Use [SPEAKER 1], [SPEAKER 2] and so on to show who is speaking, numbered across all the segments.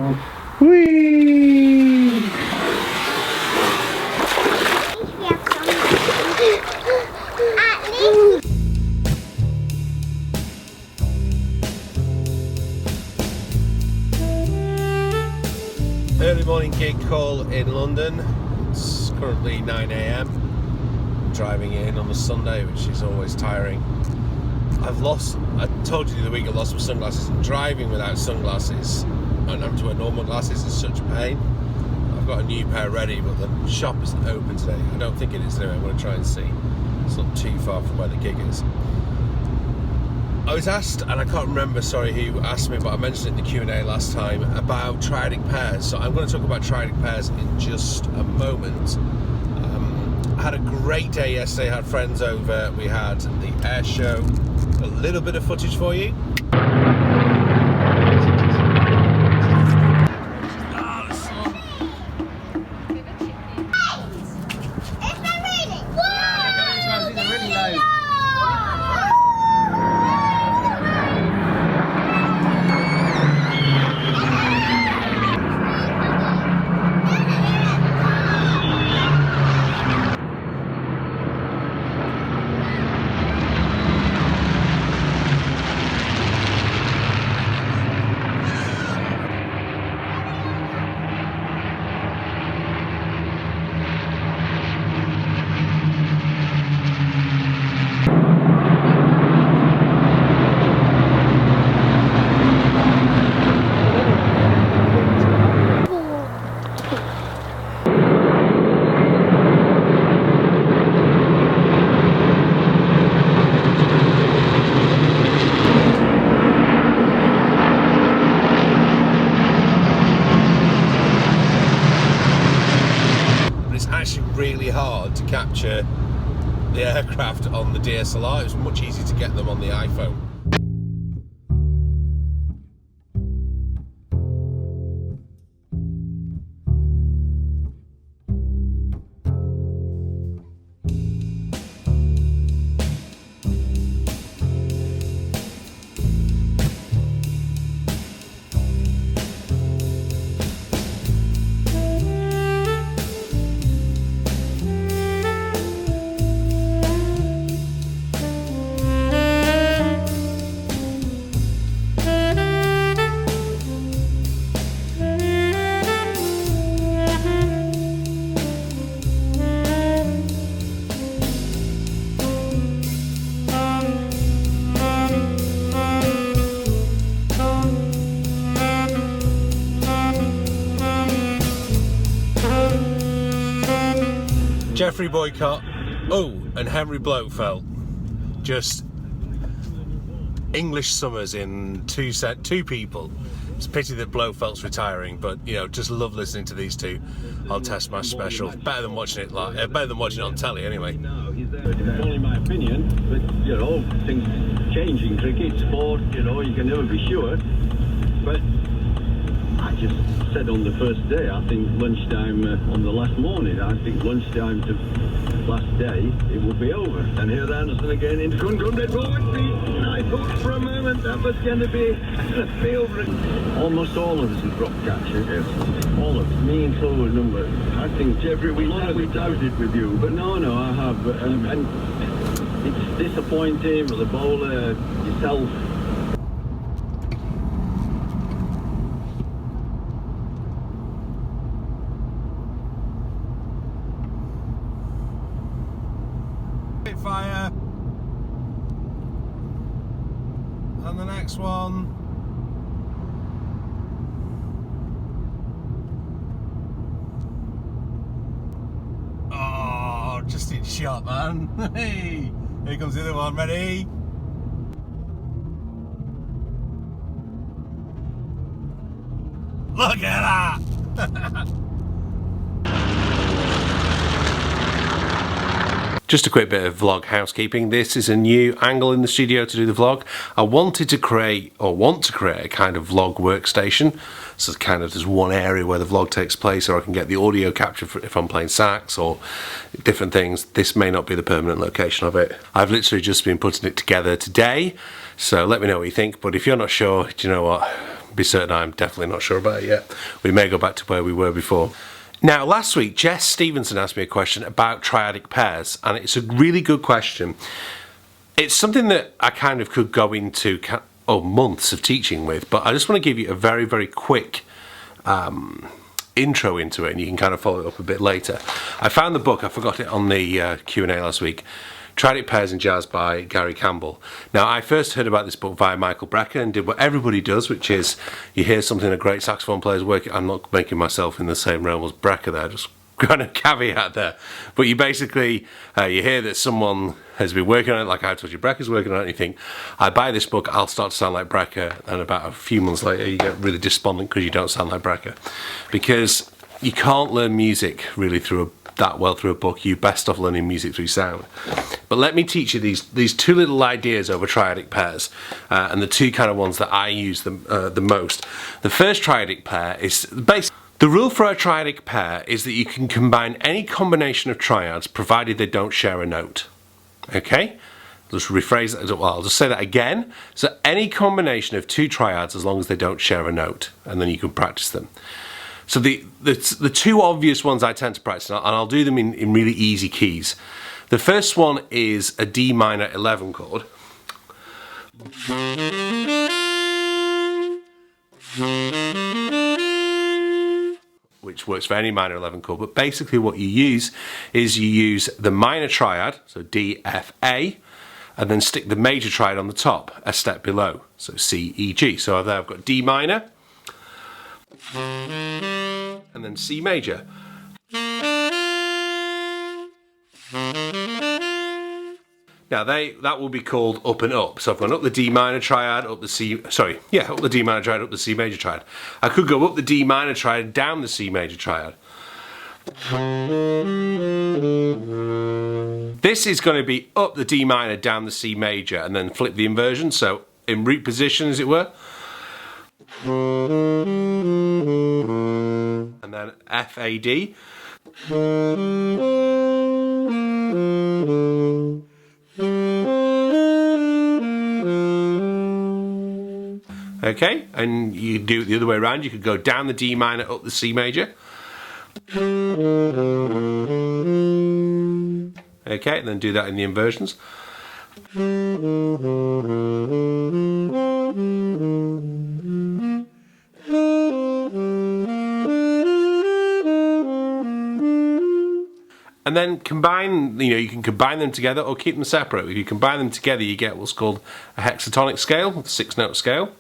[SPEAKER 1] Whee! Early morning gig call in London. It's currently 9 AM. Driving in on a Sunday, which is always tiring. I told you the other week I lost my sunglasses, and driving without sunglasses and having to wear normal glasses is such a pain. I've got a new pair ready, but the shop isn't open today. I don't think it is anyway. I'm going to try and see. It's not too far from where the gig is. I was asked, and I can't remember, sorry, who asked me, but I mentioned it in the Q&A last time, about Triadic Pairs. So I'm going to talk about Triadic Pairs in just a moment. I had a great day yesterday, had friends over, we had the air show, a little bit of footage for you. Really hard to capture the aircraft on the DSLR. It was much easier to get them on the iPhone. Jeffrey Boycott, and Henry Blofeld. Just English summers in two people. It's a pity that Blofeld's retiring, but you know, just love listening to these two on Test Match Special. Better than watching it live, better than watching it on telly anyway.
[SPEAKER 2] It's only my opinion, but you know, things change in cricket, sport, you know, you can never be sure. But I just said on the first day, I think lunchtime on the last morning, I think lunchtime to last day, it will be over. And here's Anderson again in front of the forward feet. And I thought for a moment that was going to be over. Almost all of us have dropped catches. Yes. All of us. Me and Chloe number. I think Jeffrey, we doubted with you, but no, I have. And it's disappointing for the bowler, yourself.
[SPEAKER 1] Fire, and the next one. Oh, just in shot, man. Hey, here comes the other one. Ready? Look at that. Just a quick bit of vlog housekeeping. This is a new angle in the studio to do the vlog. I want to create a kind of vlog workstation. So it's kind of there's one area where the vlog takes place, or I can get the audio capture for if I'm playing sax or different things. This may not be the permanent location of it. I've literally just been putting it together today, so let me know what you think. But if you're not sure, do you know what? be certain I'm definitely not sure about it yet. We may go back to where we were before. Now, last week, Jess Stevenson asked me a question about triadic pairs, and it's a really good question. It's something that I kind of could go into months of teaching with, but I just want to give you a very, very quick intro into it, and you can kind of follow it up a bit later. I found the book, I forgot it on the Q&A last week, Triadic Pairs in Jazz by Gary Campbell. Now, I first heard about this book via Michael Brecker and did what everybody does, which is you hear something a great saxophone player's working. I'm not making myself in the same realm as Brecker there, just kind of caveat there. But you basically, you hear that someone has been working on it, like I told you Brecker's working on it, and you think, I buy this book, I'll start to sound like Brecker, and about a few months later you get really despondent because you don't sound like Brecker. Because you can't learn music really that well through a book. You're best off learning music through sound. But let me teach you these two little ideas over triadic pairs, and the two kind of ones that I use the most. The first triadic pair is the rule for a triadic pair is that you can combine any combination of triads provided they don't share a note. Okay? Just rephrase that. Well, I'll just say that again. So any combination of two triads as long as they don't share a note, and then you can practice them. So the two obvious ones I tend to practice, and I'll do them in really easy keys. The first one is a D minor 11 chord. Which works for any minor 11 chord, but basically what you use is you use the minor triad, so D, F, A, and then stick the major triad on the top, a step below, so C, E, G. So there I've got D minor, and then C major. Now that will be called up and up. So I've gone up the D minor triad, up the D minor triad, up the C major triad. I could go up the D minor triad, down the C major triad. This is going to be up the D minor, down the C major, and then flip the inversion, so in root position as it were. And then F, A, D. Okay, and you do it the other way around. You could go down the D minor, up the C major. Okay, and then do that in the inversions. And then combine, you can combine them together or keep them separate. If you combine them together, you get what's called a hexatonic scale, a 6-note scale.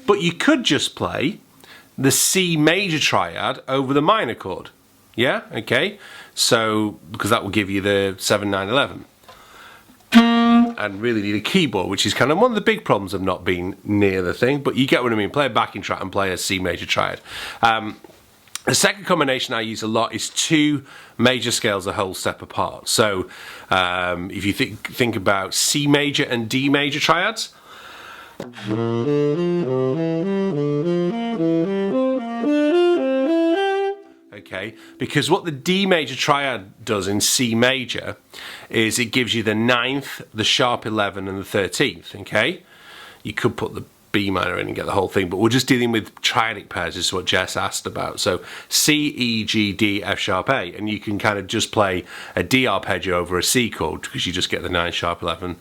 [SPEAKER 1] But you could just play the C major triad over the minor chord. Yeah, okay. So, because that will give you the 7, 9, 11. And really need a keyboard, which is kind of one of the big problems of not being near the thing, but you get what I mean. Play a backing track and play a C major triad. The second combination I use a lot is two major scales a whole step apart. So if you think about C major and D major triads. Okay, because what the D major triad does in C major is it gives you the 9th, the sharp 11 and the 13th, okay? You could put the B minor in and get the whole thing, but we're just dealing with triadic pairs, this is what Jess asked about. So C, E, G, D, F sharp, A, and you can kind of just play a D arpeggio over a C chord because you just get the 9 sharp 11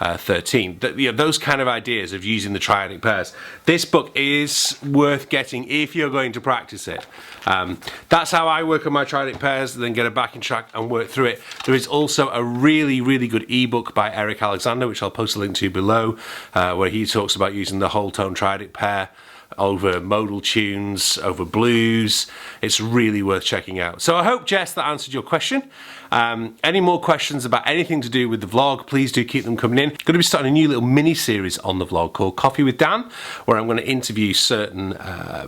[SPEAKER 1] 13. Those kind of ideas of using the triadic pairs. This book is worth getting if you're going to practice it. That's how I work on my triadic pairs, then get a backing track and work through it. There is also a really, really good ebook by Eric Alexander, which I'll post a link to below, where he talks about using the whole tone triadic pair over modal tunes, over blues. It's really worth checking out. So I hope, Jess, that answered your question. Any more questions about anything to do with the vlog, please do keep them coming in. I'm going to be starting a new little mini-series on the vlog called Coffee with Dan, where I'm going to interview certain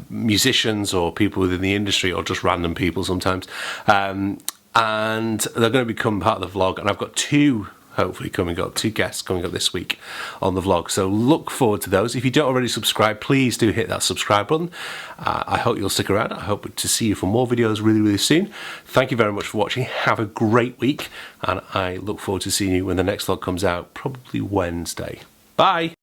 [SPEAKER 1] musicians or people within the industry, or just random people sometimes. And they're going to become part of the vlog. And I've got two hopefully coming up, 2 guests coming up this week on the vlog. So look forward to those. If you don't already subscribe, please do hit that subscribe button. I hope you'll stick around. I hope to see you for more videos really, really soon. Thank you very much for watching. Have a great week, and I look forward to seeing you when the next vlog comes out, probably Wednesday. Bye!